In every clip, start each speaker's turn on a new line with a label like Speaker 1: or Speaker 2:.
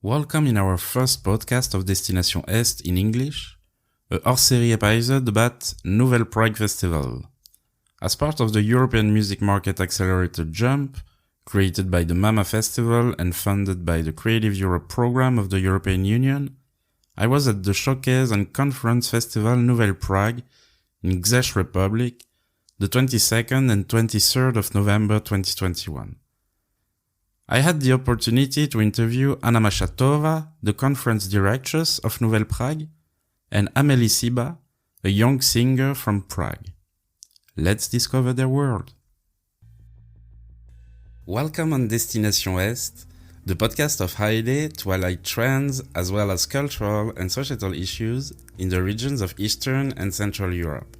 Speaker 1: Welcome in our first podcast of Destination Est in English, a hors-série episode about Nouvelle Prague Festival. As part of the European music market Accelerator jump, created by the MAMA Festival and funded by the Creative Europe program of the European Union, I was at the Showcase and Conference Festival Nouvelle Prague in Czech Republic, the 22nd and 23rd of November 2021. I had the opportunity to interview Anna Mašátová, the conference directress of Nouvelle Prague, and Amelie Siba, a young singer from Prague. Let's discover their world. Welcome on Destination Est, the podcast of Heide to highlight trends as well as cultural and societal issues in the regions of Eastern and Central Europe.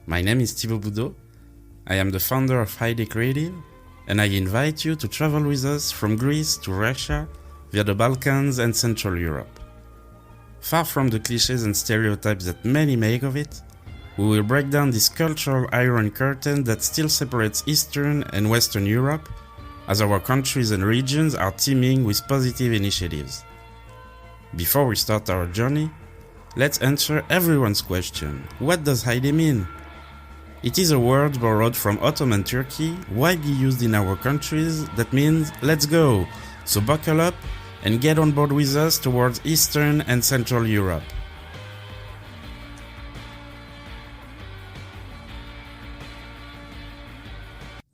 Speaker 1: My name is Thibaut Boudot. I am the founder of Heide Creative, and I invite you to travel with us from Greece to Russia via the Balkans and Central Europe. Far from the clichés and stereotypes that many make of it, we will break down this cultural iron curtain that still separates Eastern and Western Europe, as our countries and regions are teeming with positive initiatives. Before we start our journey, let's answer everyone's question: what does Heide mean? It is a word borrowed from Ottoman Turkey, widely used in our countries, that means let's go, so buckle up and get on board with us towards Eastern and Central Europe.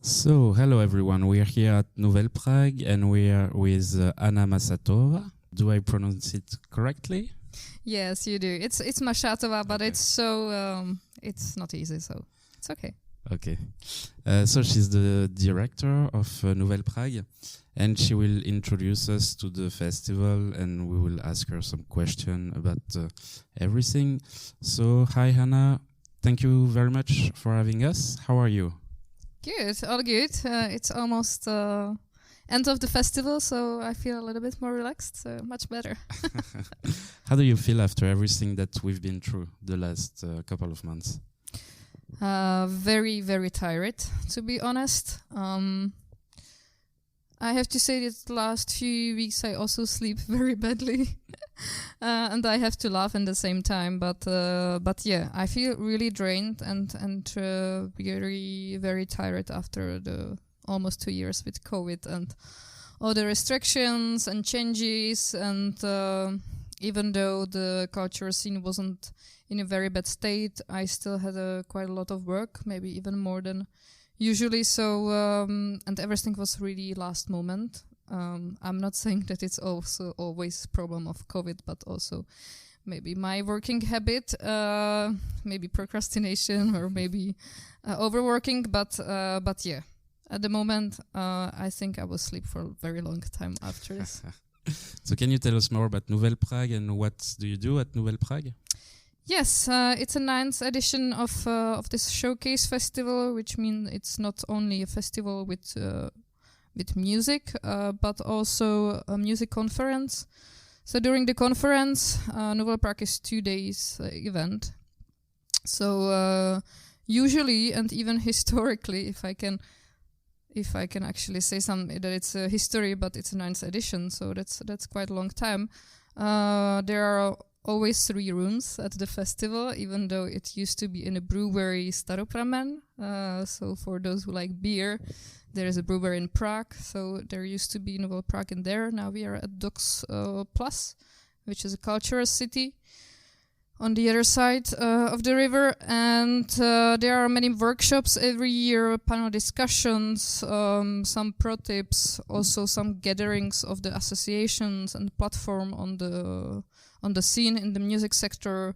Speaker 1: So, hello everyone, we are here at Nouvelle Prague and we are with Anna Mašátová. Do I pronounce it correctly?
Speaker 2: Yes, you do. It's Mašátová, but
Speaker 1: Okay.
Speaker 2: it's not easy, so it's okay.
Speaker 1: Okay. So she's the director of Nouvelle Prague, and she will introduce us to the festival, and we will ask her some question about everything. So, hi Hannah, thank you very much for having us. How are you?
Speaker 2: Good, all good. It's almost end of the festival, so I feel a little bit more relaxed, so much better.
Speaker 1: How do you feel after everything that we've been through the last couple of months?
Speaker 2: Very, very tired, to be honest. I have to say that the last few weeks I also sleep very badly, and I have to laugh at the same time. But yeah, I feel really drained and very, very tired after the almost 2 years with COVID and all the restrictions and changes. And even though the culture scene wasn't in a very bad state, I still had quite a lot of work, maybe even more than usually. So and everything was really last moment. I'm not saying that it's also always a problem of COVID, but also maybe my working habit, maybe procrastination or maybe overworking. But yeah, at the moment, I think I will sleep for a very long time after this.
Speaker 1: So can you tell us more about Nouvelle Prague and what do you do at Nouvelle Prague?
Speaker 2: Yes, it's a 9th edition of this showcase festival, which means it's not only a festival with music, but also a music conference. So during the conference, Nouvelle Prague is 2 days event. So usually and even historically, if I can actually say that it's a history, but it's a 9th edition, so that's quite a long time. There are always 3 rooms at the festival, even though it used to be in a brewery, Staropramen. So for those who like beer, there is a brewery in Prague. So there used to be Nouvelle Prague in there. Now we are at Docks Plus, which is a cultural city on the other side of the river. And there are many workshops every year, panel discussions, some pro tips, also some gatherings of the associations and platform on the scene in the music sector.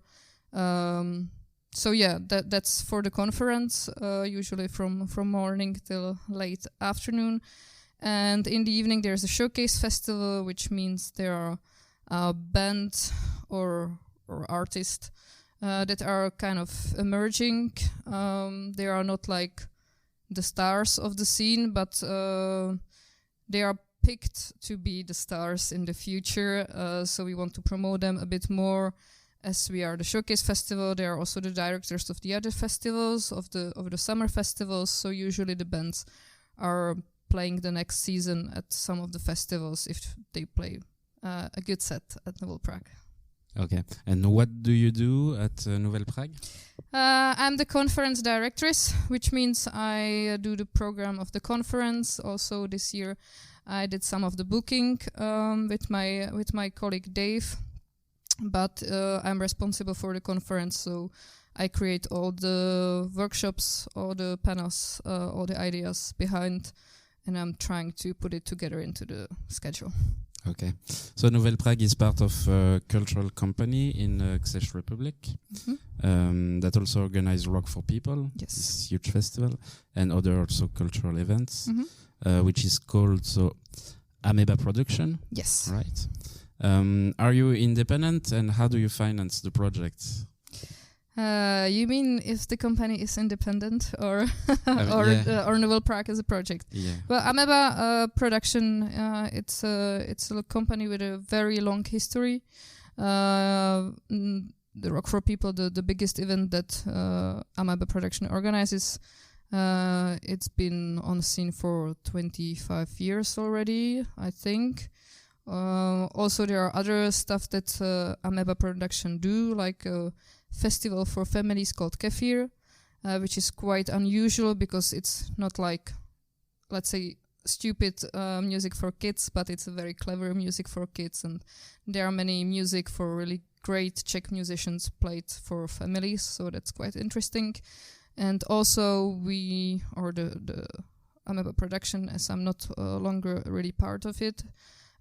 Speaker 2: So yeah, that's for the conference, usually from morning till late afternoon. And in the evening there's a showcase festival, which means there are bands or artists that are kind of emerging. They are not like the stars of the scene, but they are picked to be the stars in the future, so we want to promote them a bit more. As we are the showcase festival, they are also the directors of the other festivals, of the summer festivals. So usually the bands are playing the next season at some of the festivals if they play a good set at Nouvelle Prague.
Speaker 1: Okay. And what do you do at Nouvelle Prague?
Speaker 2: I'm the conference directress, which means I do the program of the conference. Also this year I did some of the booking with my colleague Dave, but I'm responsible for the conference, so I create all the workshops, all the panels, all the ideas behind, and I'm trying to put it together into the schedule.
Speaker 1: Okay. So Nouvelle Prague is part of a cultural company in Czech Republic that also organize Rock for People,
Speaker 2: Yes.
Speaker 1: this huge festival, and other also cultural events, which is called Amoeba Production,
Speaker 2: Yes.
Speaker 1: right? Are you independent, and how do you finance the project?
Speaker 2: You mean if the company is independent or or Nouvelle Prague as a project?
Speaker 1: Yeah.
Speaker 2: Well, Amoeba Production, it's a company with a very long history. The Rock for People, the biggest event that Amoeba Production organizes, it's been on scene for 25 years already, I think. Also, there are other stuff that Amoeba Production do, like festival for families called Kefir, which is quite unusual because it's not like, let's say, stupid music for kids, but it's a very clever music for kids, and there are many music for really great Czech musicians played for families, so that's quite interesting. And also the Amoeba Production, as I'm not longer really part of it,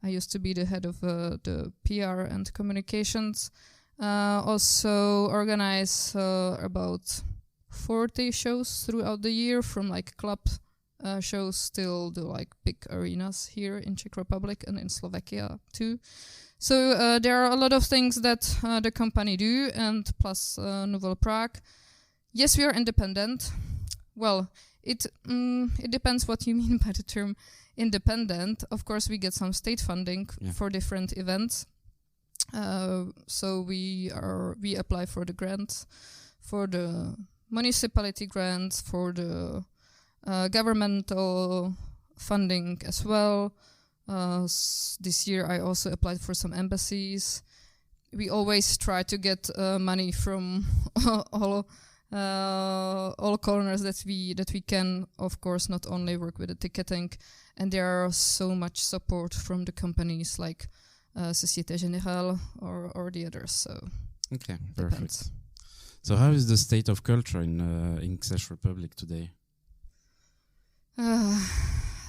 Speaker 2: I used to be the head of the PR and communications. Also organize about 40 shows throughout the year, from like club shows till the like big arenas here in Czech Republic and in Slovakia too. So there are a lot of things that the company do, and plus Nouvelle Prague. Yes, we are independent. Well, it depends what you mean by the term independent. Of course, we get some state funding for different events. So we apply for the grants, for the municipality grants, for the governmental funding as well. This year I also applied for some embassies. We always try to get money from all corners that we can. Of course, not only work with the ticketing, and there are so much support from the companies like Société Générale or the others. So
Speaker 1: okay, perfect. So how is the state of culture in Czech Republic today?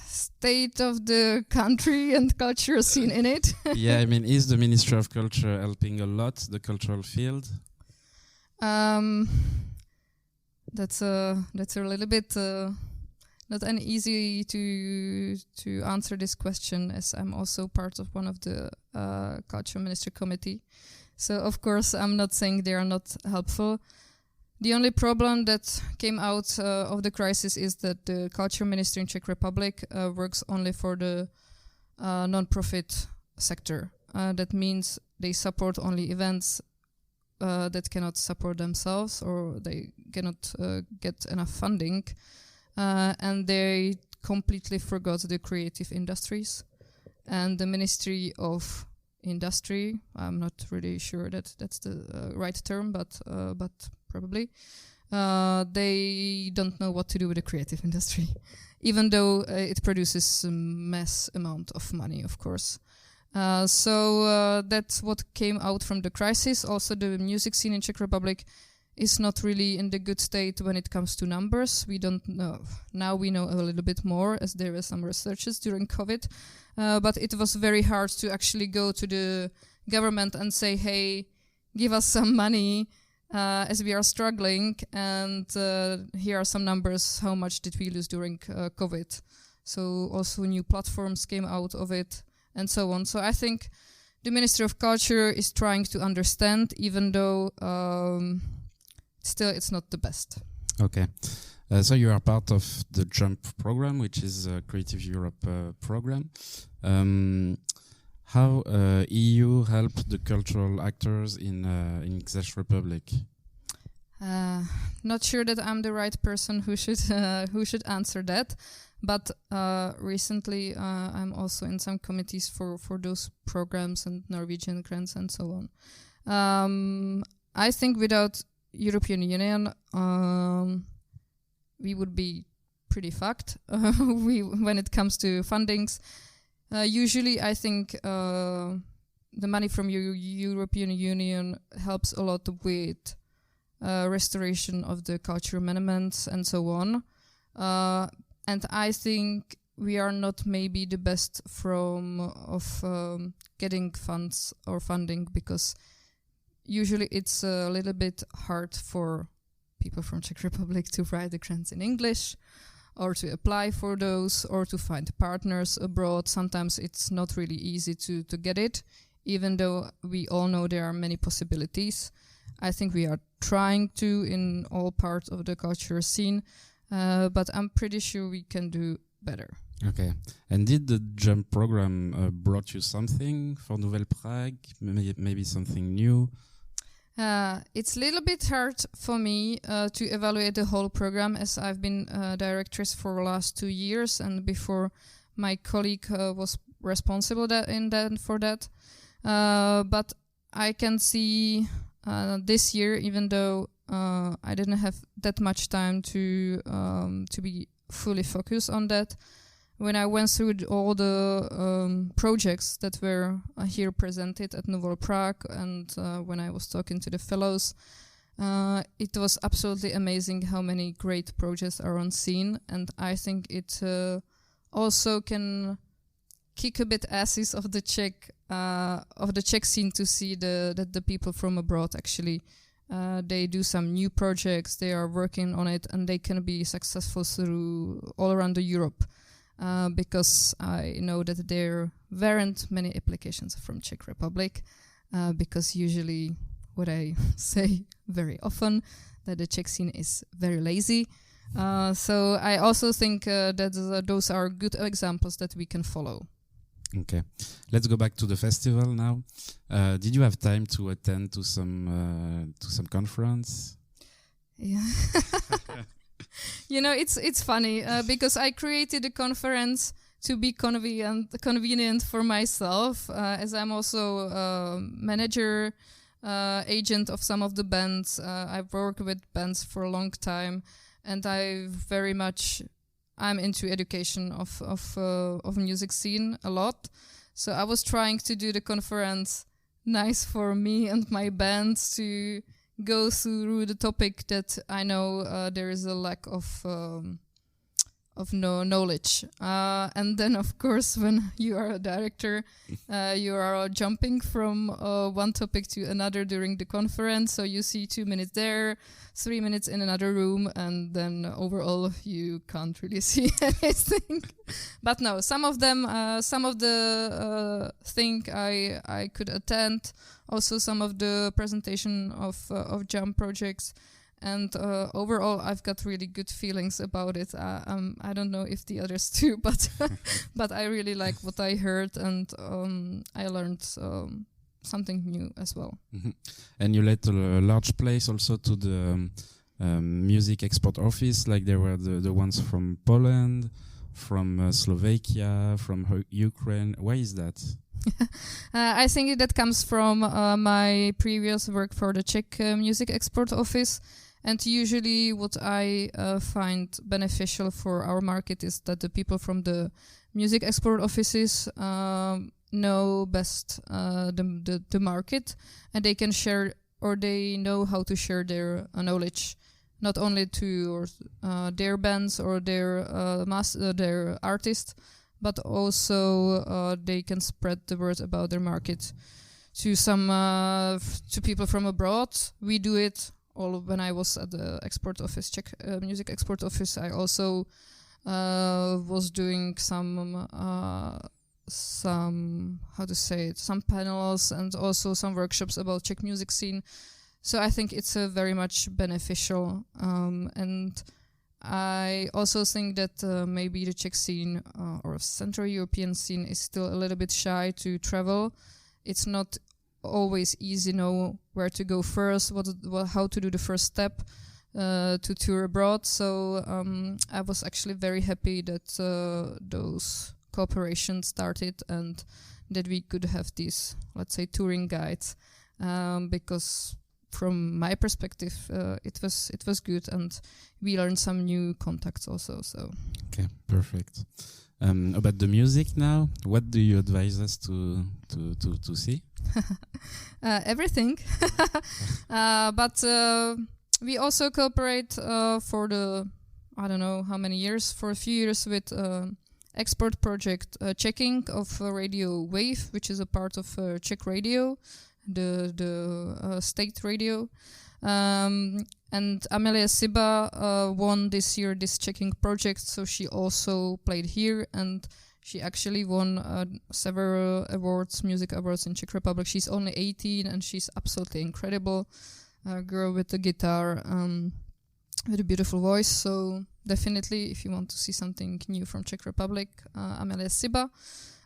Speaker 2: State of the country and culture scene in it.
Speaker 1: Yeah, I mean, is the Ministry of Culture helping a lot the cultural field?
Speaker 2: That's a little bit not an easy to answer this question, as I'm also part of one of the Culture Minister Committee. So of course I'm not saying they are not helpful. The only problem that came out of the crisis is that the Culture Minister in Czech Republic works only for the non-profit sector. That means they support only events that cannot support themselves, or they cannot get enough funding. And they completely forgot the creative industries. And the Ministry of Industry, I'm not really sure that that's the right term, but probably, they don't know what to do with the creative industry, even though it produces a mass amount of money, of course. So that's what came out from the crisis. Also, the music scene in Czech Republic is not really in the good state when it comes to numbers. We don't know. Now we know a little bit more, as there were some researches during COVID. But it was very hard to actually go to the government and say, hey, give us some money as we are struggling. And here are some numbers. How much did we lose during COVID? So also new platforms came out of it and so on. So I think the Ministry of Culture is trying to understand, even though still it's not the best.
Speaker 1: Okay. So you are part of the JUMP program, which is a Creative Europe program. How EU helped the cultural actors in Czech Republic?
Speaker 2: Not sure that I'm the right person who should answer that. But recently, I'm also in some committees for those programs and Norwegian grants and so on. I think without European Union, we would be pretty fucked when it comes to fundings. Usually, I think the money from European Union helps a lot with restoration of the cultural monuments and so on. And I think we are not maybe the best getting funds or funding, because usually it's a little bit hard for people from Czech Republic to write the grants in English or to apply for those or to find partners abroad. Sometimes it's not really easy to get it, even though we all know there are many possibilities. I think we are trying to in all parts of the cultural scene, but I'm pretty sure we can do better.
Speaker 1: Okay. And did the JUMP program brought you something for Nouvelle Prague? Maybe something new?
Speaker 2: It's a little bit hard for me to evaluate the whole program, as I've been directress for the last 2 years, and before my colleague was responsible for that. But I can see this year, even though I didn't have that much time to be fully focused on that, when I went through all the projects that were here presented at Nouvelle Prague, and when I was talking to the fellows, it was absolutely amazing how many great projects are on scene, and I think it also can kick a bit asses of the Czech scene to see that the people from abroad actually they do some new projects, they are working on it, and they can be successful through all around the Europe. Because I know that there weren't many applications from Czech Republic, because usually what I say very often, that the Czech scene is very lazy. So I also think that those are good examples that we can follow.
Speaker 1: Okay, let's go back to the festival now. Did you have time to attend to some conference?
Speaker 2: Yeah. You know, it's funny because I created a conference to be convenient for myself, as I'm also manager, agent of some of the bands. I've worked with bands for a long time, and I'm into education of music scene a lot. So I was trying to do the conference nice for me and my band to go through the topic that I know there is a lack of knowledge. And then, of course, when you are a director, you are jumping from one topic to another during the conference. So you see 2 minutes there, 3 minutes in another room, and then overall you can't really see anything. But no, some of the thing I could attend. Also, some of the presentation of JUMP projects. And overall, I've got really good feelings about it. I don't know if the others too, but but I really like what I heard, and I learned something new as well.
Speaker 1: Mm-hmm. And you let a large place also to the music export office, like there were the ones from Poland, from Slovakia, from Ukraine. Why is that?
Speaker 2: I think that comes from my previous work for the Czech Music Export Office. And usually what I find beneficial for our market is that the people from the music export offices know best the market, and they can share, or they know how to share their knowledge, not only to their bands or their artists, but also they can spread the word about their market to to people from abroad. We do it all when I was at the export office, Czech Music Export Office. I also was doing some panels and also some workshops about Czech music scene. So I think it's very much beneficial, and I also think that maybe the Czech scene or Central European scene is still a little bit shy to travel. It's not always easy to know where to go first, how to do the first step. to tour abroad. So I was actually very happy that those cooperations started and that we could have these, let's say, touring guides, because from my perspective, it was good, and we learned some new contacts also. So
Speaker 1: okay, perfect. About the music now, what do you advise us to see?
Speaker 2: Everything, but we also cooperate for the, I don't know how many years, for a few years with export project checking of Radio Wave, which is a part of Czech radio, the state radio. And Amelie Siba won this year this checking project, so she also played here, and she actually won several awards, music awards in Czech Republic. She's only 18 and she's absolutely incredible. Girl with the guitar, with a beautiful voice. So definitely, if you want to see something new from Czech Republic, Amelie Siba.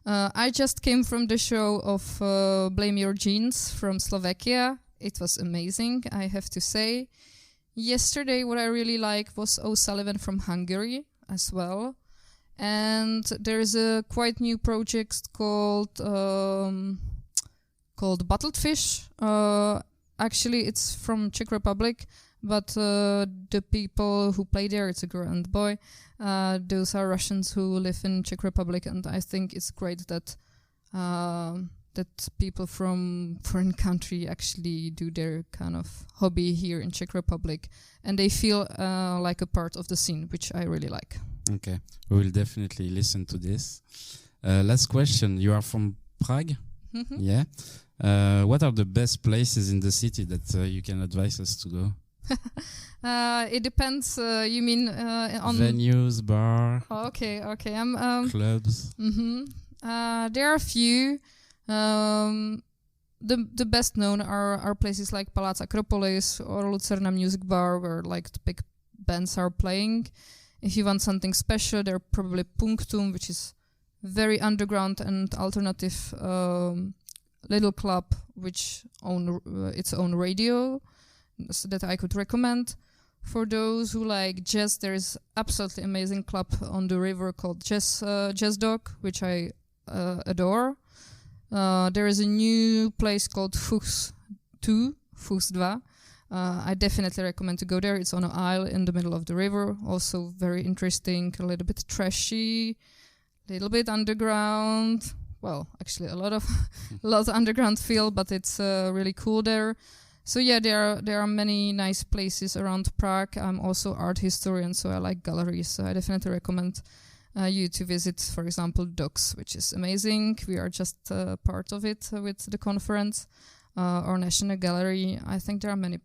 Speaker 2: I just came from the show of Blame Your Jeans from Slovakia. It was amazing, I have to say. Yesterday, what I really liked was O'Sullivan from Hungary as well. And there is a quite new project called Bottled Fish. Actually, it's from Czech Republic, but the people who play there, it's a girl and boy, those are Russians who live in Czech Republic, and I think it's great that that people from foreign country actually do their kind of hobby here in Czech Republic, and they feel like a part of the scene, which I really like.
Speaker 1: Okay, we will definitely listen to this. Last question, you are from Prague?
Speaker 2: Mm-hmm.
Speaker 1: Yeah. What are the best places in the city that you can advise us to go?
Speaker 2: It depends. You mean on
Speaker 1: venues, bar?
Speaker 2: Oh, okay.
Speaker 1: Clubs.
Speaker 2: Mm-hmm. There are a few. The best known are places like Palác Acropolis or Lucerna Music Bar, where like the big bands are playing. If you want something special, there are probably Punctum, which is very underground and alternative little club, which own its own radio, so that I could recommend. For those who like jazz, there is absolutely amazing club on the river called Jazz Dog, which I adore. There is a new place called Fuchs 2. I definitely recommend to go there. It's on an isle in the middle of the river. Also very interesting, a little bit trashy, a little bit underground. Well, actually a lot of underground feel, but it's really cool there. So yeah, there are many nice places around Prague. I'm also art historian, so I like galleries. So I definitely recommend you to visit, for example, Docks, which is amazing. We are just part of it with the conference. Or National Gallery. I think there are many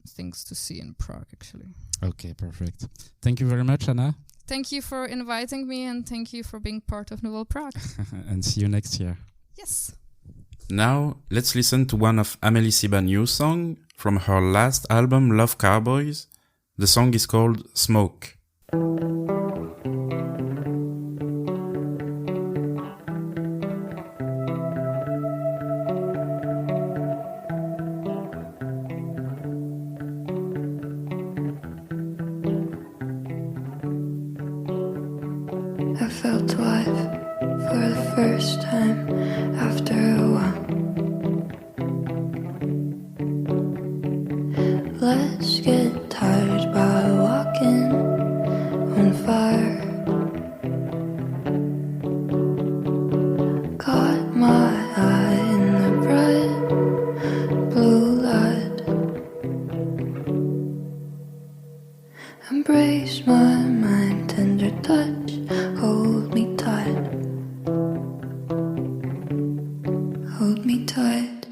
Speaker 2: things to see in Prague, actually.
Speaker 1: Okay, perfect. Thank you very much, Anna.
Speaker 2: Thank you for inviting me, and thank you for being part of Nouvelle Prague.
Speaker 1: And see you next year.
Speaker 2: Yes.
Speaker 1: Now, let's listen to one of Amelie Siba's new song from her last album, Love Cowboys. The song is called Smoke.
Speaker 3: I felt alive for the first time after a while. Let's get tired by walking on fire. Caught my eye in the bright blue light. Embrace my mind, tender touch. Hold me tight. Hold me tight.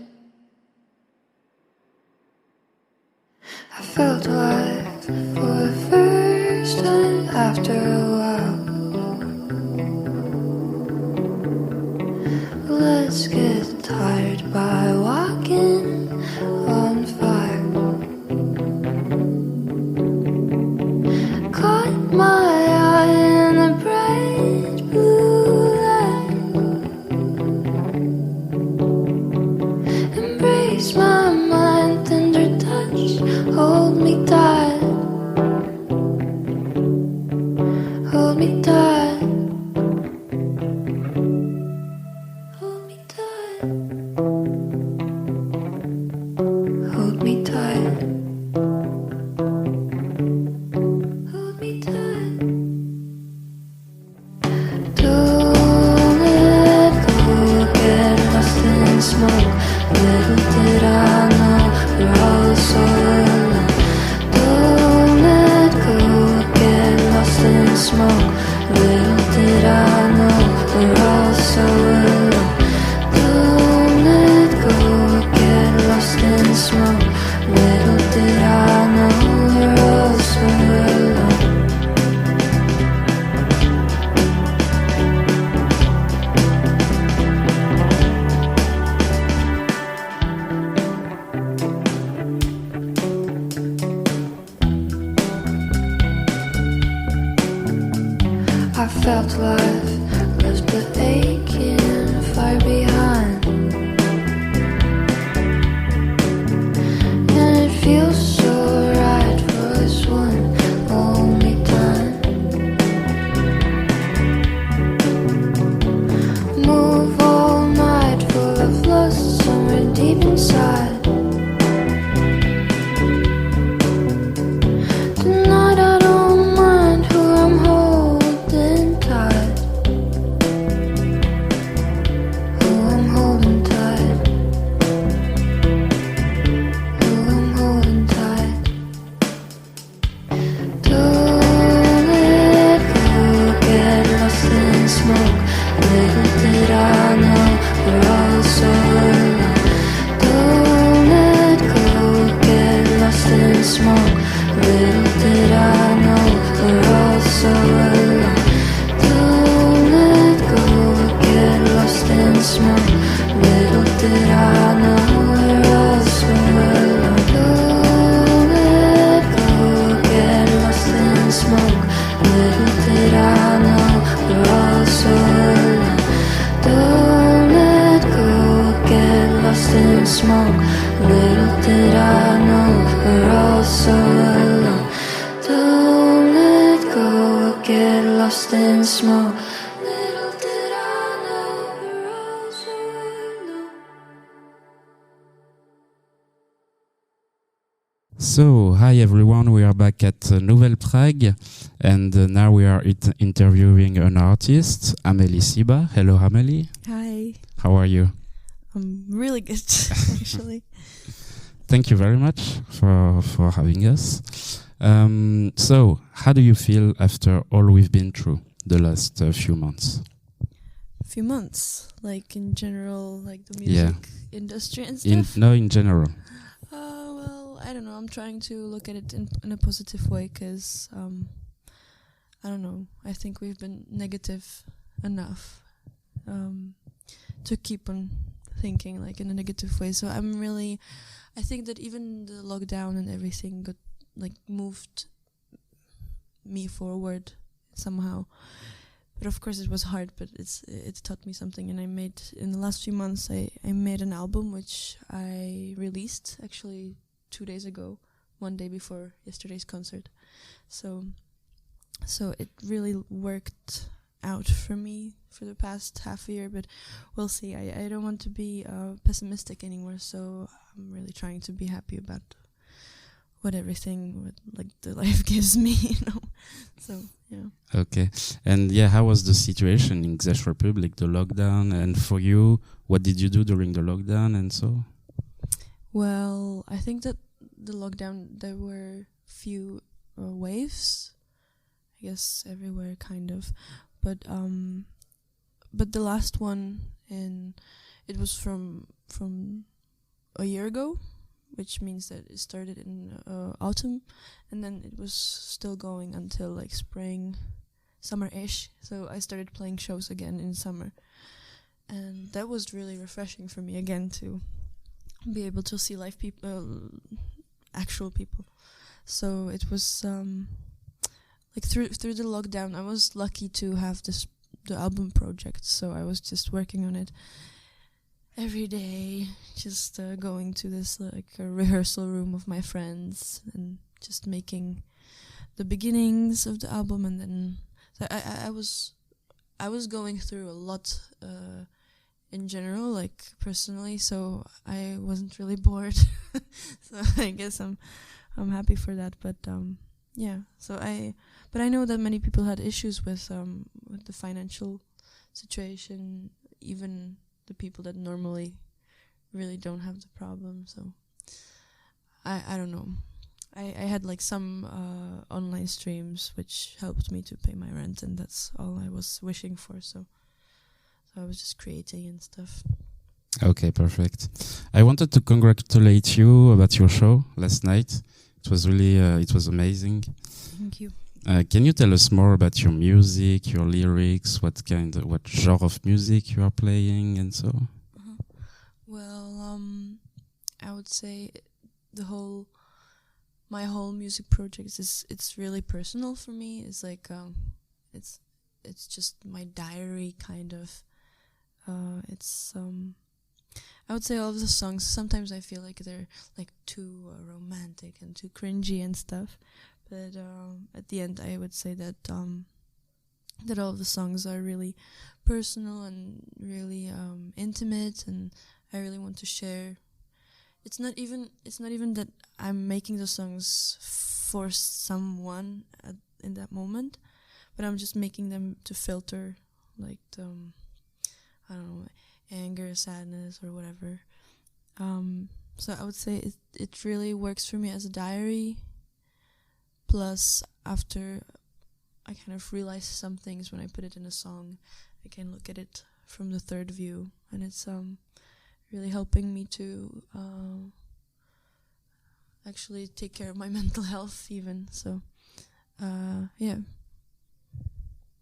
Speaker 3: I felt alive for the first time after a while. Let's get tired by walking on fire. Caught my eye in the bright blue light. Embrace my mind, tender touch, hold me tight. felt life left the aching far behind, and it feels so right for us one only time. Move all night full of lust somewhere deep inside. Tonight I don't mind who I'm holding tight, who I'm holding tight, who I'm holding tight. Don't let go, get lost in smoke. Little did I know we're all so alone. Don't let go, get lost in smoke. Little did I know we're all so alone. Don't let go, get lost in smoke. Little did I know we're all so alone. Don't let go, get lost in smoke. Little did I know we're all so alone. Don't let go, get lost in smoke. Little did I know we're all so alone. Don't let go, get lost in smoke. Little did I know we're all so alone.
Speaker 1: So, hi everyone, we are back at Nouvelle Prague, and now we are interviewing an artist, Amelie Siba. Hello, Amelie.
Speaker 4: Hi,
Speaker 1: How are you?
Speaker 4: I'm really good, actually.
Speaker 1: Thank you very much for having us. So, how do you feel after all we've been through the last few months?
Speaker 4: A few months, like in general, like the
Speaker 1: Yeah.
Speaker 4: music industry and stuff.
Speaker 1: In general.
Speaker 4: Well, I don't know. I'm trying to look at it in a positive way because, I don't know. I think we've been negative enough to keep on thinking like in a negative way. So I think that even the lockdown and everything got like moved me forward somehow. But of course it was hard, but it taught me something. And I made, in the last few months, I made an album which I released actually 2 days ago, one day before yesterday's concert. So it really worked out for me for the past half a year, but we'll see. I don't want to be pessimistic anymore, so I'm really trying to be happy about what the life gives me, So, yeah.
Speaker 1: Okay. And yeah, how was the situation in Czech Republic, the lockdown? And for you, what did you do during the lockdown and so?
Speaker 4: Well, I think that the lockdown, there were few waves, I guess everywhere kind of, but the last one, it was from a year ago, which means that it started in autumn, and then it was still going until like spring, summer-ish. So I started playing shows again in summer, and that was really refreshing for me again to be able to see live people, actual people. So it was like through the lockdown, I was lucky to have the album project. So I was just working on it every day, just going to this like a rehearsal room of my friends and just making the beginnings of the album. And then I was going through a lot in general, like personally, so I wasn't really bored. So I guess I'm happy for that. But yeah, but I know that many people had issues with the financial situation, even the people that normally really don't have the problem. So I don't know. I had like some online streams which helped me to pay my rent, and that's all I was wishing for. So I was just creating and stuff.
Speaker 1: Okay, perfect. I wanted to congratulate you about your show last night. It was really, it was amazing.
Speaker 4: Thank you.
Speaker 1: Can you tell us more about your music, your lyrics, what genre of music you are playing and so?
Speaker 4: Well, I would say my whole music project it's really personal for me. It's like it's just my diary kind of. It's I would say all of the songs, sometimes I feel like they're like too romantic and too cringy and stuff, but at the end I would say that that all of the songs are really personal and really intimate, and I really want to share. It's not even that I'm making the songs for someone in that moment, but I'm just making them to filter like the I don't know, anger, sadness, or whatever. So I would say it really works for me as a diary. Plus, after I kind of realize some things when I put it in a song, I can look at it from the third view, and it's really helping me to actually take care of my mental health even. So yeah,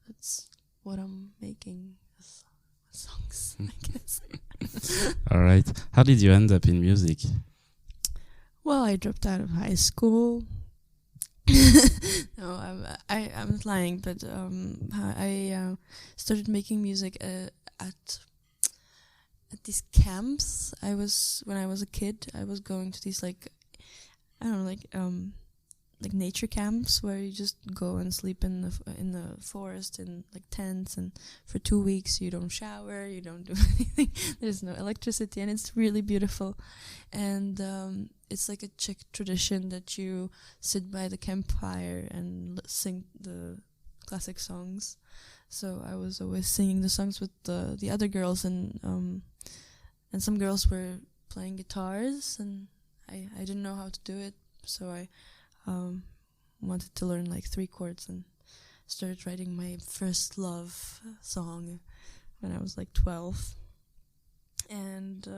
Speaker 4: that's what I'm making as songs, I guess.
Speaker 1: All right. How did you end up in music?
Speaker 4: Well, I dropped out of high school. No, I'm not lying, but I started making music at these camps. When I was a kid, I was going to these like nature camps where you just go and sleep in the forest in like tents, and for 2 weeks you don't shower, you don't do anything. There's no electricity, and it's really beautiful. And it's like a Czech tradition that you sit by the campfire and sing the classic songs. So I was always singing the songs with the other girls, and some girls were playing guitars, and I didn't know how to do it, so I wanted to learn like 3 chords, and started writing my first love song when I was like 12. And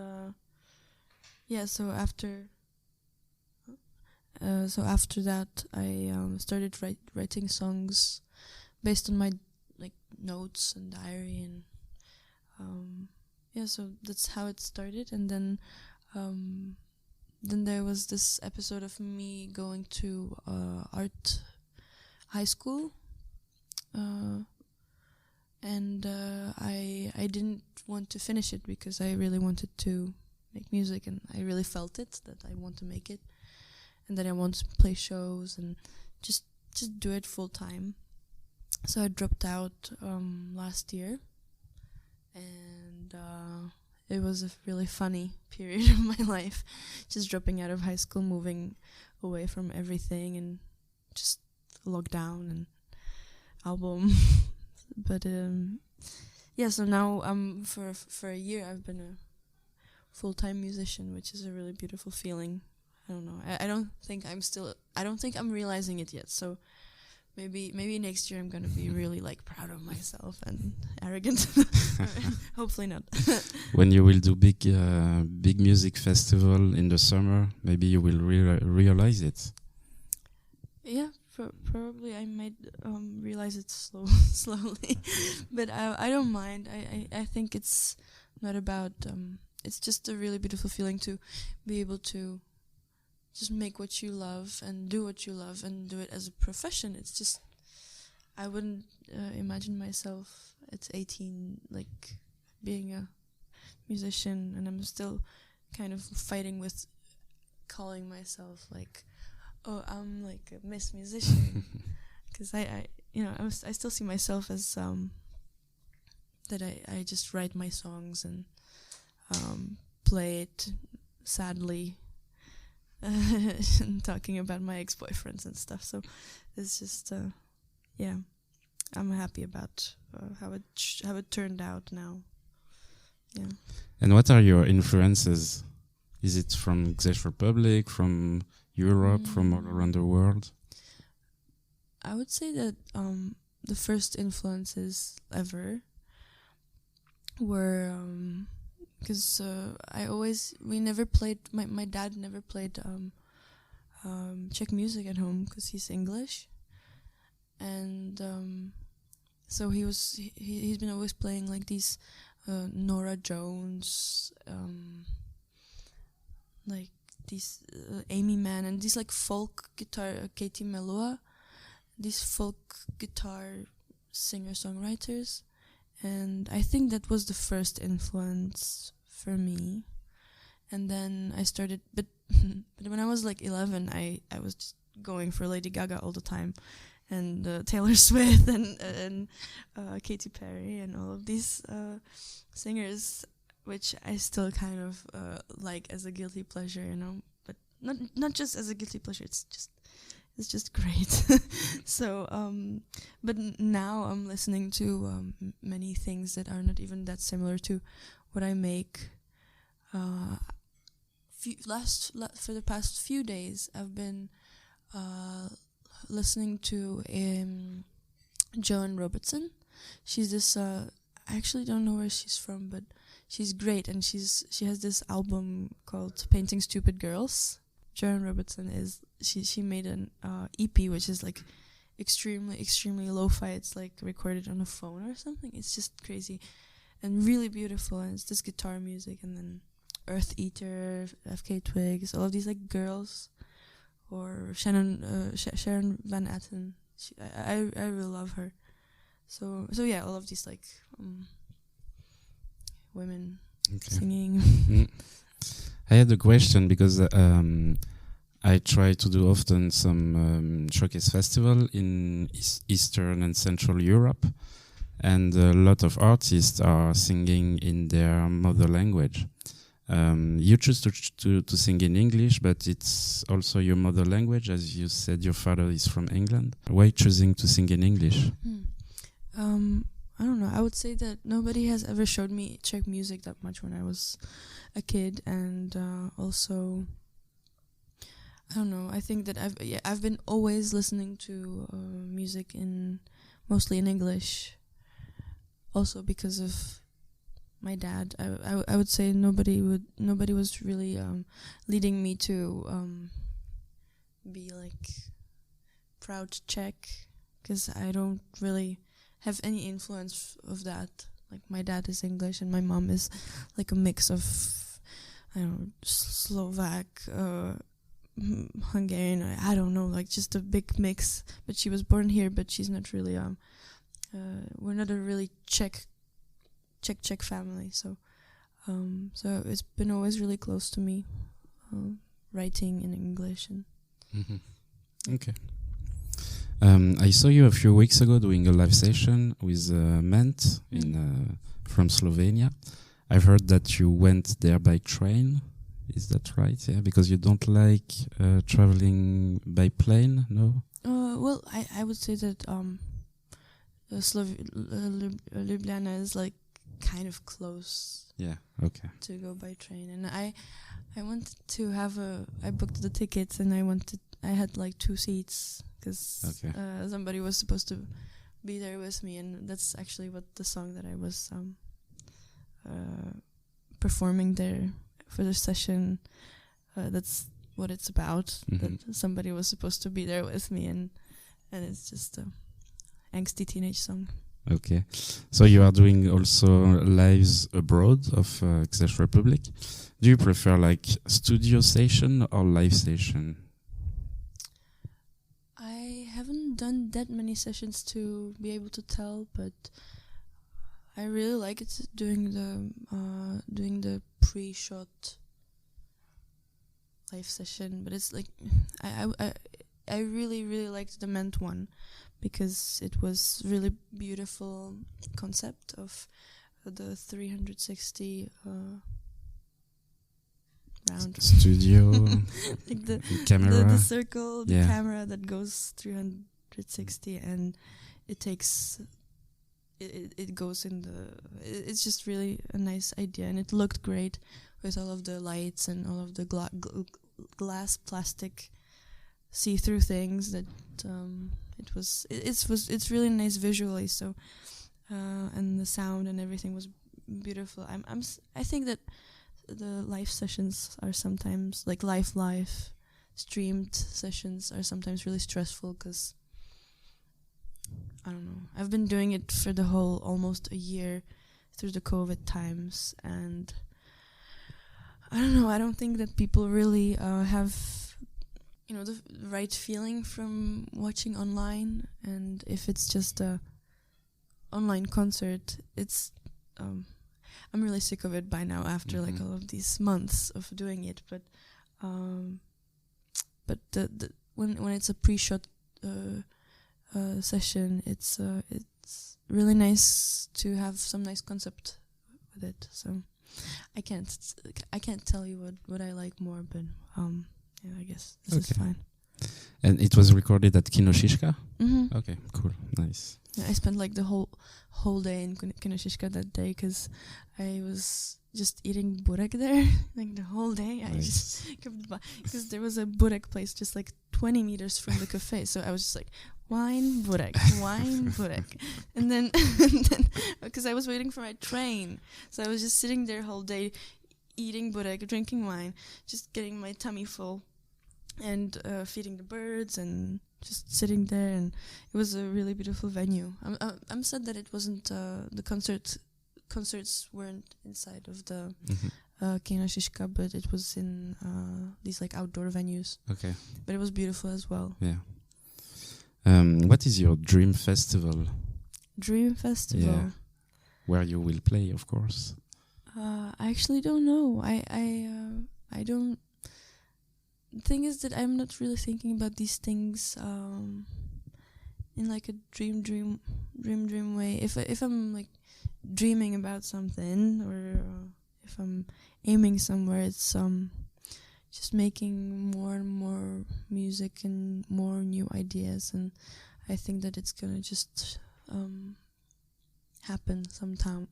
Speaker 4: so after that I started writing songs based on my like notes and diary, and so that's how it started. And then there was this episode of me going to art high school, and I didn't want to finish it because I really wanted to make music, and I really felt it, that I want to make it, and that I want to play shows and just do it full time. So I dropped out last year, and it was a really funny period of my life, just dropping out of high school, moving away from everything, and just lockdown and album. But so now for a year I've been a full-time musician, which is a really beautiful feeling. I don't know. I don't think I'm realizing it yet. So maybe next year I'm gonna be really like proud of myself and arrogant. Hopefully not.
Speaker 1: When you will do big music festival in the summer, maybe you will realize it.
Speaker 4: Yeah, probably I might realize it slowly, but I don't mind. I think it's not about. It's just a really beautiful feeling to be able to just make what you love and do what you love and do it as a profession. It's just, I wouldn't imagine myself at 18 like being a musician, and I'm still kind of fighting with calling myself like, oh, I'm like a Miss Musician, because I still see myself as that I just write my songs and play it sadly. Talking about my ex-boyfriends and stuff, so it's just I'm happy about how it turned out now. Yeah.
Speaker 1: And what are your influences? Is it from Czech Republic, from Europe, from all around the world?
Speaker 4: I would say that the first influences ever were because we never played. My dad never played Czech music at home because he's English, and so he's been always playing like these Nora Jones, like these Amy Mann, and these like folk guitar, Katie Melua, these folk guitar singer-songwriters, and I think that was the first influence for me. And then I started, but when I was like 11, I was just going for Lady Gaga all the time, and Taylor Swift and Katy Perry and all of these singers, which I still kind of like as a guilty pleasure, but not just as a guilty pleasure. It's just great. So, but now I'm listening to many things that are not even that similar to what I make. For the past few days, I've been listening to Joan Robertson. She's this. I actually don't know where she's from, but she's great, and she has this album called Painting Stupid Girls. Joan Robertson she made an EP, which is like extremely lo-fi. It's like recorded on a phone or something. It's just crazy and really beautiful, and it's this guitar music, and then Earth Eater, FK Twigs, all of these like girls, or Sharon Van Etten. I really love her. So yeah, all of these like women singing.
Speaker 1: I had a question because I try to do often some showcase festival in Eastern and Central Europe, and a lot of artists are singing in their mother language. You choose to sing in English, but it's also your mother language, as you said your father is from England. Why choosing to sing in English?
Speaker 4: I don't know. I would say that nobody has ever showed me Czech music that much when I was a kid, and also I don't know. I think that I've been always listening to music mostly in English, also because of my dad. I would say nobody was really leading me to be like proud Czech, because I don't really have any influence of that. Like my dad is English and my mom is like a mix of Slovak, Hungarian. I don't know, like just a big mix. But she was born here, but she's not really we're not a really Czech family, so it's been always really close to me, writing in English. And
Speaker 1: Okay. I saw you a few weeks ago doing a live session with Ment from Slovenia. I've heard that you went there by train. Is that right? Yeah, because you don't like traveling by plane, no?
Speaker 4: Well, I would say that Ljubljana is like kind of close.
Speaker 1: Yeah. Okay.
Speaker 4: To go by train, and I wanted to I booked the tickets, and I had like 2 seats because somebody was supposed to be there with me, and that's actually what the song that I was performing there for the session. That's what it's about. That somebody was supposed to be there with me, and it's just a angsty teenage song.
Speaker 1: Okay, so you are doing also lives abroad of Czech Republic. Do you prefer like studio session or live session?
Speaker 4: I haven't done that many sessions to be able to tell, but I really like it doing the pre-shot live session. But it's like I really liked the Ment one, because it was really beautiful concept of the 360 round
Speaker 1: studio,
Speaker 4: like the
Speaker 1: camera,
Speaker 4: the circle, the camera that goes 360, and it takes it goes in it's just really a nice idea, and it looked great with all of the lights and all of the glass plastic see-through things that it's really nice visually. So and the sound and everything was beautiful. I think that the live sessions are sometimes like live streamed sessions are sometimes really stressful, because I don't know, I've been doing it for the whole almost a year through the COVID times, and I don't know, I don't think that people really have the right feeling from watching online. And if it's just a online concert. It's I'm really sick of it by now after like all of these months of doing it. But the when it's a pre-shot session, it's really nice to have some nice concept with it. So I can't tell you what I like more, but yeah, I guess this is fine.
Speaker 1: And it was recorded at Kinoshishka?
Speaker 4: Mm-hmm.
Speaker 1: Okay, cool, nice.
Speaker 4: Yeah, I spent like the whole day in Kinoshishka that day because I was just eating burek there like the whole day.
Speaker 1: Nice.
Speaker 4: I just kept because there was a burek place just like 20 meters from the cafe, so I was just like wine burek, and then because I was waiting for my train, so I was just sitting there whole day eating burek, drinking wine, just getting my tummy full, and feeding the birds and just sitting there, and it was a really beautiful venue. I'm sad that it wasn't the concerts weren't inside of the Kinoshishka, but it was in these like outdoor venues.
Speaker 1: Okay.
Speaker 4: But it was beautiful as well.
Speaker 1: Yeah. What is your dream festival?
Speaker 4: Dream festival.
Speaker 1: Yeah. Where you will play, of course.
Speaker 4: I actually don't know. I don't. The thing is that I'm not really thinking about these things in like a dream way. If I'm like dreaming about something, or if I'm aiming somewhere, it's just making more and more music and more new ideas, and I think that it's gonna just happen somehow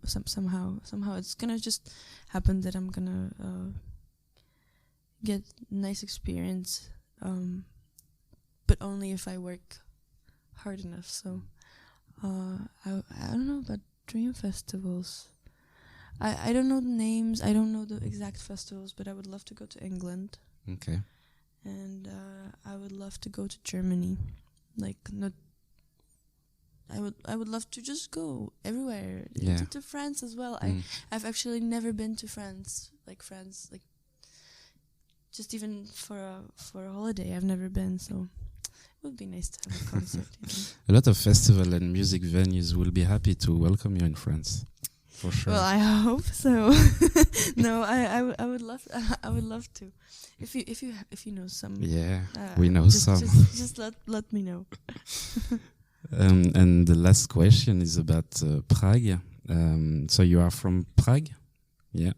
Speaker 4: it's gonna just happen that I'm gonna get nice experience, but only if I work hard enough. So I don't know about dream festivals. I don't know the names, I don't know the exact festivals, but I would love to go to England.
Speaker 1: Okay.
Speaker 4: And I would love to go to Germany. Like not I would love to just go everywhere.
Speaker 1: Yeah.
Speaker 4: To France as well. I've actually never been to France. Like just even for a holiday, I've never been, so it would be nice to have a concert.
Speaker 1: A lot of festival and music venues will be happy to welcome you in France, for sure.
Speaker 4: Well, I hope so. No, I would love to. If you know some.
Speaker 1: Yeah, we know some.
Speaker 4: Just let me know.
Speaker 1: And the last question is about Prague. So you are from Prague? Yeah.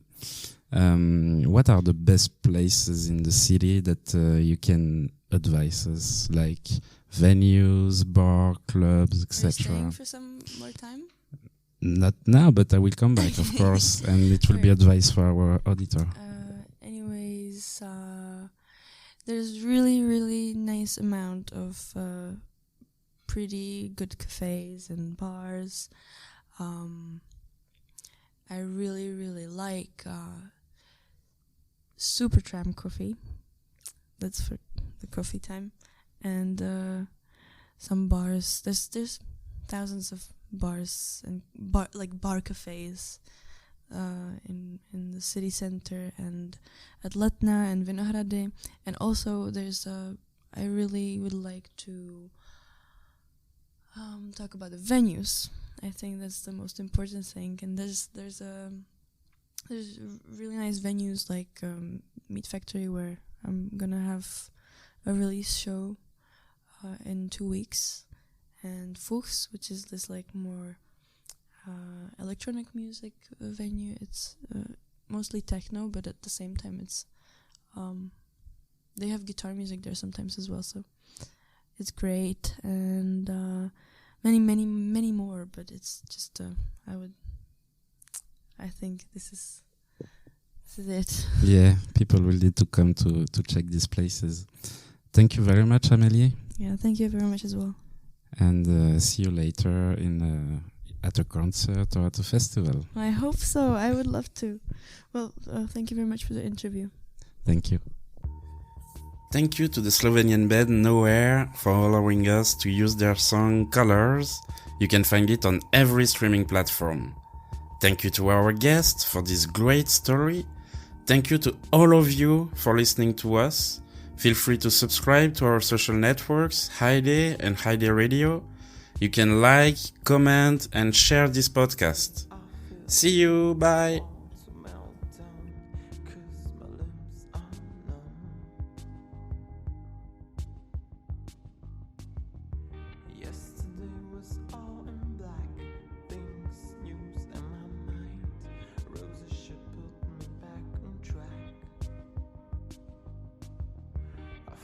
Speaker 1: What are the best places in the city that you can advise us, like venues, bar, clubs, etc.?
Speaker 4: Are you staying for some more time?
Speaker 1: Not now, but I will come back, of course, and it will be advice for our auditor.
Speaker 4: Anyways, there's really nice amount of pretty good cafes and bars. I really like Supertram coffee. That's for the coffee time. And some bars. There's thousands of bars and bar cafes in the city center and at Letná and Vinohrady. And also there's I really would like to talk about the venues. I think that's the most important thing. And there's really nice venues like Meat Factory, where I'm gonna have a release show in 2 weeks, and Fuchs, which is this like more electronic music venue. It's mostly techno, but at the same time it's they have guitar music there sometimes as well, so it's great. And many more, but it's just I think this is it.
Speaker 1: Yeah, people will need to come to check these places. Thank you very much, Amelie.
Speaker 4: Yeah, thank you very much as well.
Speaker 1: And see you later at a concert or at a festival.
Speaker 4: I hope so. I would love to. Well, thank you very much for the interview.
Speaker 1: Thank you. Thank you to the Slovenian band Nowhere for allowing us to use their song Colors. You can find it on every streaming platform. Thank you to our guest for this great story. Thank you to all of you for listening to us. Feel free to subscribe to our social networks, Heide and Heide Radio. You can like, comment, and share this podcast. See you, bye!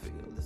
Speaker 5: Feel the